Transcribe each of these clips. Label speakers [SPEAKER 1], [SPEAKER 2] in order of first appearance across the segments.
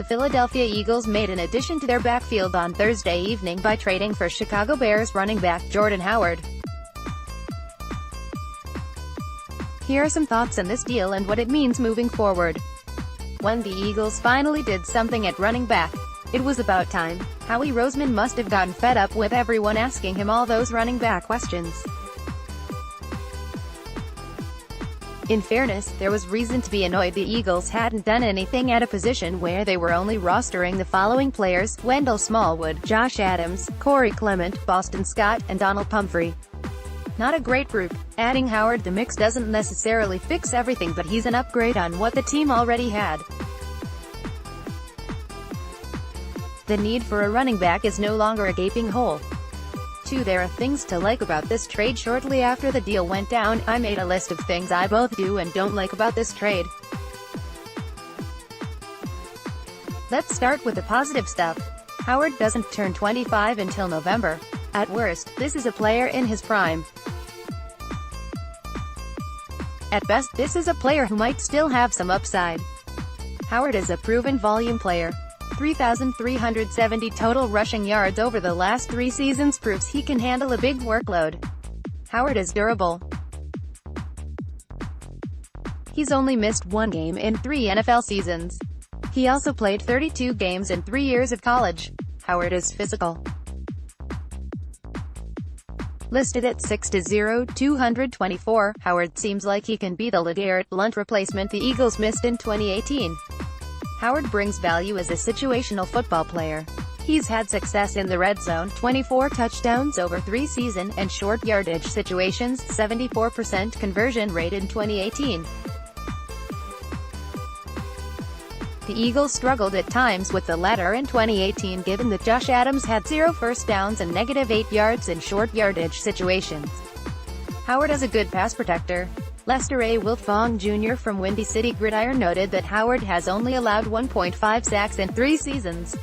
[SPEAKER 1] Philadelphia Eagles made an addition to their backfield on Thursday evening by trading for Chicago Bears running back Jordan Howard. Here are some thoughts on this deal and what it means moving forward. When the Eagles finally did something at running back, it was about time. Howie Roseman must have gotten fed up with everyone asking him all those running back questions. In fairness, there was reason to be annoyed the Eagles hadn't done anything at a position where they were only rostering the following players: Wendell Smallwood, Josh Adams, Corey Clement, Boston Scott, and Donald Pumphrey. Not a great group. Adding Howard to the mix doesn't necessarily fix everything, but he's an upgrade on what the team already had. The need for a running back is no longer a gaping hole. 2. There are things to like about this trade. Shortly after the deal went down, I made a list of things I both do and don't like about this trade. Let's start with the positive stuff. Howard doesn't turn 25 until November. At worst, this is a player in his prime. At best, this is a player who might still have some upside. Howard is a proven volume player. 3,370 total rushing yards over the last 3 seasons proves he can handle a big workload. Howard is durable. He's only missed 1 game in 3 NFL seasons. He also played 32 games in 3 years of college. Howard is physical. Listed at 6'0", 224, Howard seems like he can be the LeGarrette Blount replacement the Eagles missed in 2018. Howard brings value as a situational football player. He's had success in the red zone, 24 touchdowns over 3 seasons, and short yardage situations, 74% conversion rate in 2018. The Eagles struggled at times with the latter in 2018 given that Josh Adams had 0 first downs and -8 yards in short yardage situations. Howard is a good pass protector. Lester A. Wiltfong Jr. from Windy City Gridiron noted that Howard has only allowed 1.5 sacks in 3 seasons.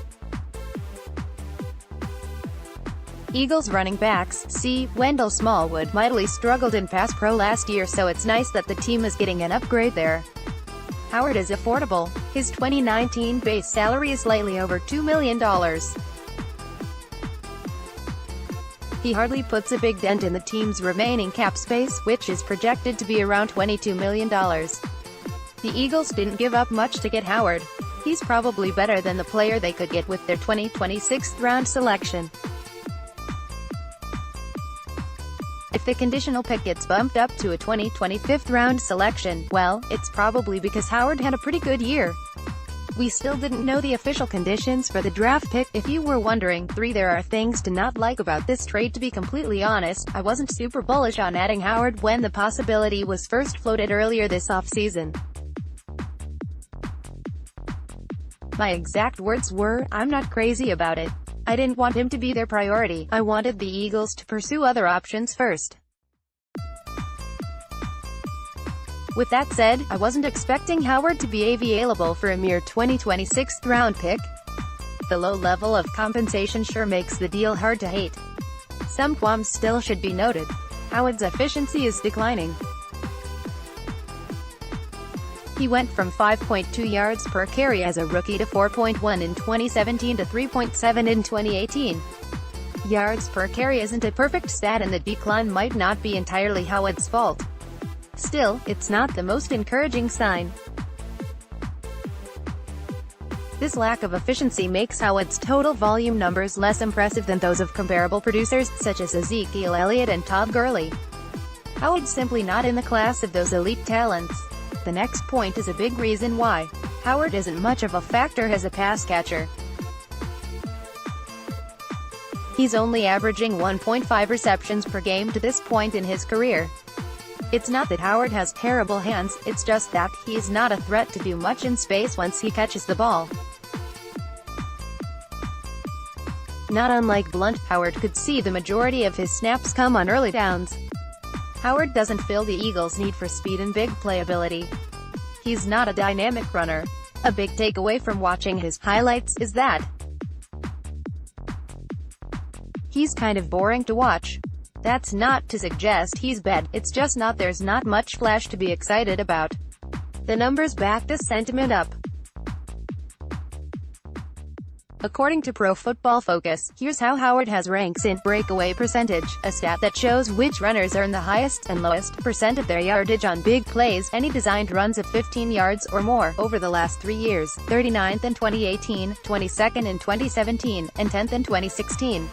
[SPEAKER 1] Eagles running backs, C. Wendell Smallwood, mightily struggled in pass pro last year, so it's nice that the team is getting an upgrade there. Howard is affordable. His 2019 base salary is slightly over $2 million. He hardly puts a big dent in the team's remaining cap space, which is projected to be around $22 million. The Eagles didn't give up much to get Howard. He's probably better than the player they could get with their 2026 round selection. If the conditional pick gets bumped up to a 2025 round selection, well, it's probably because Howard had a pretty good year. We still didn't know the official conditions for the draft pick, if you were wondering. 3. There are things to not like about this trade. To be completely honest, I wasn't super bullish on adding Howard when the possibility was first floated earlier this offseason. My exact words were, "I'm not crazy about it." I didn't want him to be their priority. I wanted the Eagles to pursue other options first. With that said, I wasn't expecting Howard to be available for a mere 2026 round pick. The low level of compensation sure makes the deal hard to hate. Some qualms still should be noted. Howard's efficiency is declining. He went from 5.2 yards per carry as a rookie to 4.1 in 2017 to 3.7 in 2018. Yards per carry isn't a perfect stat, and the decline might not be entirely Howard's fault. Still, it's not the most encouraging sign. This lack of efficiency makes Howard's total volume numbers less impressive than those of comparable producers, such as Ezekiel Elliott and Todd Gurley. Howard's simply not in the class of those elite talents. The next point is a big reason why Howard isn't much of a factor as a pass catcher. He's only averaging 1.5 receptions per game to this point in his career. It's not that Howard has terrible hands, it's just that he's not a threat to do much in space once he catches the ball. Not unlike Blount, Howard could see the majority of his snaps come on early downs. Howard doesn't fill the Eagles' need for speed and big playability. He's not a dynamic runner. A big takeaway from watching his highlights is that he's kind of boring to watch. That's not to suggest he's bad, it's just not there's not much flash to be excited about. The numbers back this sentiment up. According to Pro Football Focus, here's how Howard has ranks in breakaway percentage, a stat that shows which runners earn the highest and lowest percent of their yardage on big plays, any designed runs of 15 yards or more, over the last 3 years: 39th in 2018, 22nd in 2017, and 10th in 2016.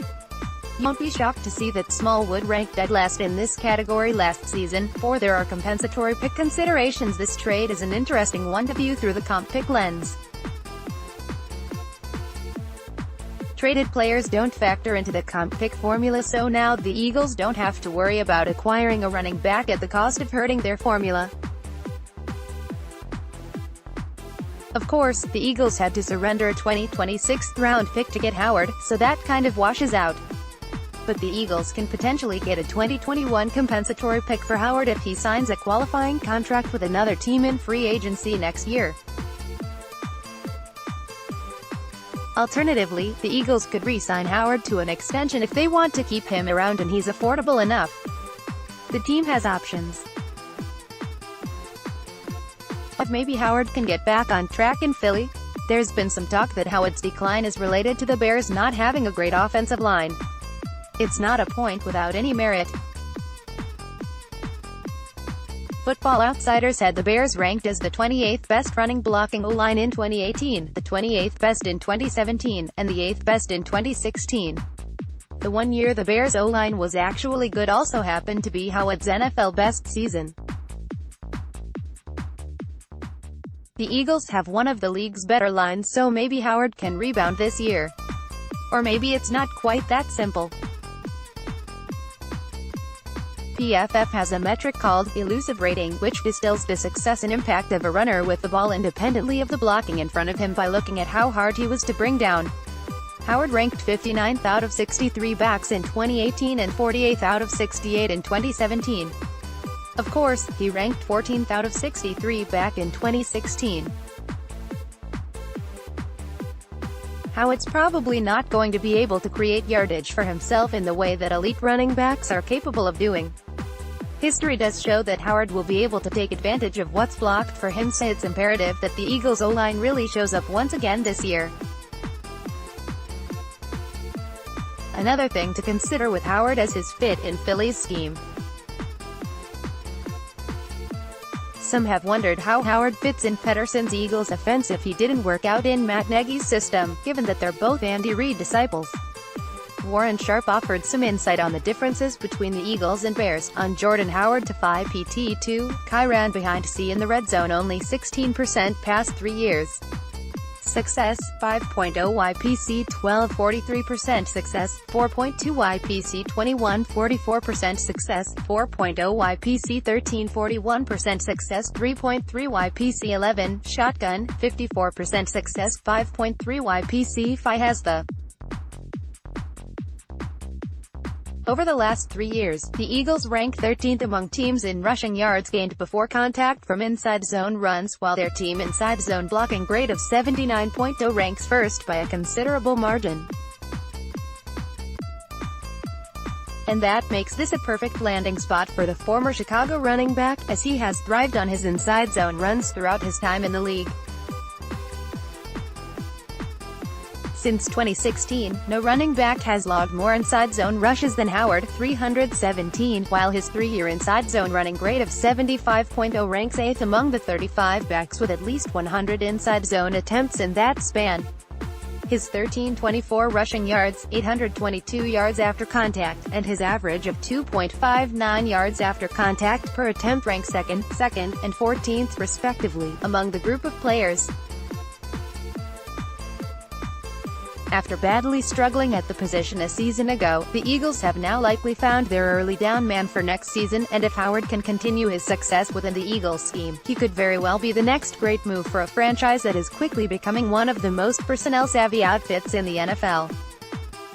[SPEAKER 1] You won't be shocked to see that Smallwood ranked dead last in this category last season, for there are compensatory pick considerations. This trade is an interesting one to view through the comp pick lens. Traded players don't factor into the comp pick formula, so now the Eagles don't have to worry about acquiring a running back at the cost of hurting their formula. Of course, the Eagles had to surrender a 2026 round pick to get Howard, so that kind of washes out. But the Eagles can potentially get a 2021 compensatory pick for Howard if he signs a qualifying contract with another team in free agency next year. Alternatively, the Eagles could re-sign Howard to an extension if they want to keep him around and he's affordable enough. The team has options. But maybe Howard can get back on track in Philly. There's been some talk that Howard's decline is related to the Bears not having a great offensive line. It's not a point without any merit. Football Outsiders had the Bears ranked as the 28th best running blocking O-line in 2018, the 28th best in 2017, and the 8th best in 2016. The 1 year the Bears' O-line was actually good also happened to be Howard's NFL best season. The Eagles have one of the league's better lines, so maybe Howard can rebound this year. Or maybe it's not quite that simple. PFF has a metric called elusive rating, which distills the success and impact of a runner with the ball independently of the blocking in front of him by looking at how hard he was to bring down. Howard ranked 59th out of 63 backs in 2018 and 48th out of 68 in 2017. Of course, he ranked 14th out of 63 back in 2016. Howard's probably not going to be able to create yardage for himself in the way that elite running backs are capable of doing. History does show that Howard will be able to take advantage of what's blocked for him, so it's imperative that the Eagles' O-line really shows up once again this year. Another thing to consider with Howard is his fit in Philly's scheme. Some have wondered how Howard fits in Pedersen's Eagles offense if he didn't work out in Matt Nagy's system, given that they're both Andy Reid disciples. Warren Sharp offered some insight on the differences between the Eagles and Bears. On Jordan Howard to 5 PT2, Kai ran behind C in the red zone only 16% past 3 years. Success, 5.0 YPC 12 43% success, 4.2 YPC 21 44% success, 4.0 YPC 13 41% success, 3.3 YPC 11, shotgun, 54% success, 5.3 YPC 5 has the. Over the last 3 years, the Eagles rank 13th among teams in rushing yards gained before contact from inside zone runs, while their team inside zone blocking grade of 79.0 ranks first by a considerable margin. And that makes this a perfect landing spot for the former Chicago running back, as he has thrived on his inside zone runs throughout his time in the league. Since 2016, no running back has logged more inside zone rushes than Howard, 317, while his 3-year inside zone running grade of 75.0 ranks 8th among the 35 backs with at least 100 inside zone attempts in that span. His 1324 rushing yards, 822 yards after contact, and his average of 2.59 yards after contact per attempt rank second, and 14th respectively, among the group of players. After badly struggling at the position a season ago, the Eagles have now likely found their early down man for next season, and if Howard can continue his success within the Eagles scheme, he could very well be the next great move for a franchise that is quickly becoming one of the most personnel-savvy outfits in the NFL.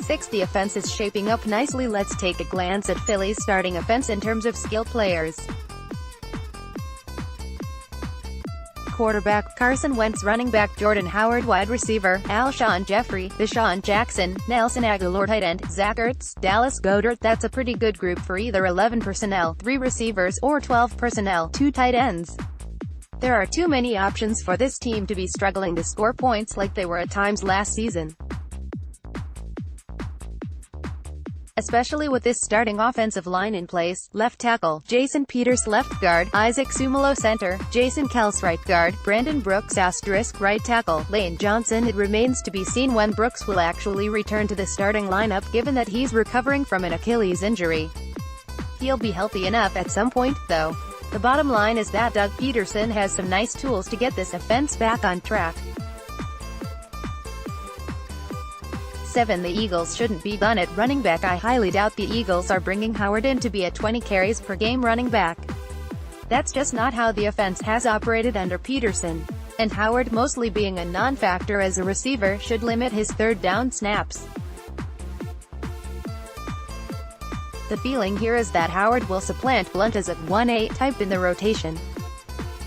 [SPEAKER 1] 6. The offense is shaping up nicely. Let's take a glance at Philly's starting offense in terms of skill players. Quarterback, Carson Wentz. Running back, Jordan Howard. Wide receiver, Alshon Jeffrey, Deshaun Jackson, Nelson Agholor. Tight end, Zach Ertz, Dallas Goedert. That's a pretty good group for either 11 personnel, 3 receivers, or 12 personnel, 2 tight ends. There are too many options for this team to be struggling to score points like they were at times last season. especially with this starting offensive line in place. Left tackle, Jason Peters; left guard, Isaac Sumalo; center, Jason Kels; right guard, Brandon Brooks *; right tackle, Lane Johnson. It remains to be seen when Brooks will actually return to the starting lineup, given that he's recovering from an Achilles injury. He'll be healthy enough at some point, though. The bottom line is that Doug Peterson has some nice tools to get this offense back on track. 7. The Eagles shouldn't be done at running back. I highly doubt the Eagles are bringing Howard in to be a 20 carries per game running back. That's just not how the offense has operated under Peterson. And Howard, mostly being a non-factor as a receiver, should limit his third down snaps. The feeling here is that Howard will supplant Blunt as a 1A type in the rotation.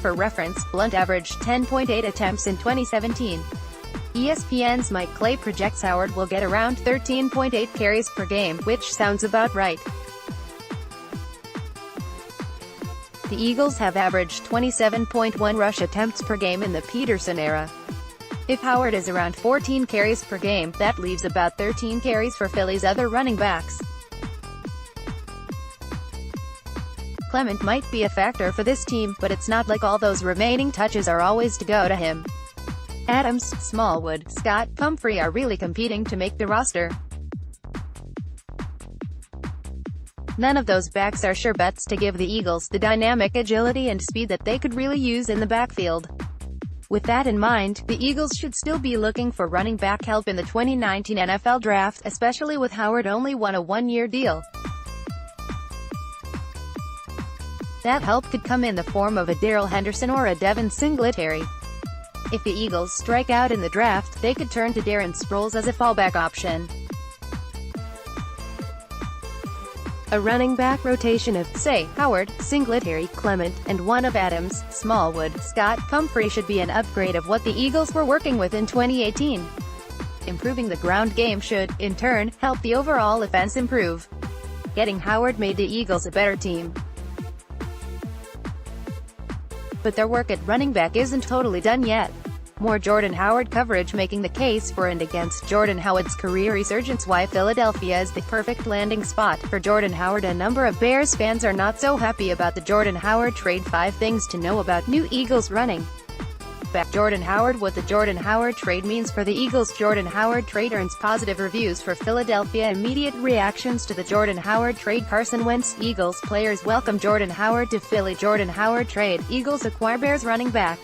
[SPEAKER 1] For reference, Blunt averaged 10.8 attempts in 2017. ESPN's Mike Clay projects Howard will get around 13.8 carries per game, which sounds about right. The Eagles have averaged 27.1 rush attempts per game in the Peterson era. If Howard is around 14 carries per game, that leaves about 13 carries for Philly's other running backs. Clement might be a factor for this team, but it's not like all those remaining touches are always to go to him. Adams, Smallwood, Scott, Pumphrey are really competing to make the roster. None of those backs are sure bets to give the Eagles the dynamic agility and speed that they could really use in the backfield. With that in mind, the Eagles should still be looking for running back help in the 2019 NFL Draft, especially with Howard only on a one-year deal. That help could come in the form of a Darrell Henderson or a Devin Singletary. If the Eagles strike out in the draft, they could turn to Darren Sproles as a fallback option. A running back rotation of, say, Howard, Singletary, Clement, and one of Adams, Smallwood, Scott, Pumphrey should be an upgrade of what the Eagles were working with in 2018. Improving the ground game should, in turn, help the overall offense improve. Getting Howard made the Eagles a better team. But their work at running back isn't totally done yet. More Jordan Howard coverage making the case for and against Jordan Howard's career resurgence. Why Philadelphia is the perfect landing spot for Jordan Howard. A number of Bears fans are not so happy about the Jordan Howard trade. 5 things to know about new Eagles running back Jordan Howard. What the Jordan Howard trade means for the Eagles. Jordan Howard trade earns positive reviews for Philadelphia. Immediate reactions to the Jordan Howard trade. Carson Wentz, Eagles players welcome Jordan Howard to Philly. Jordan Howard trade, Eagles acquire Bears running back.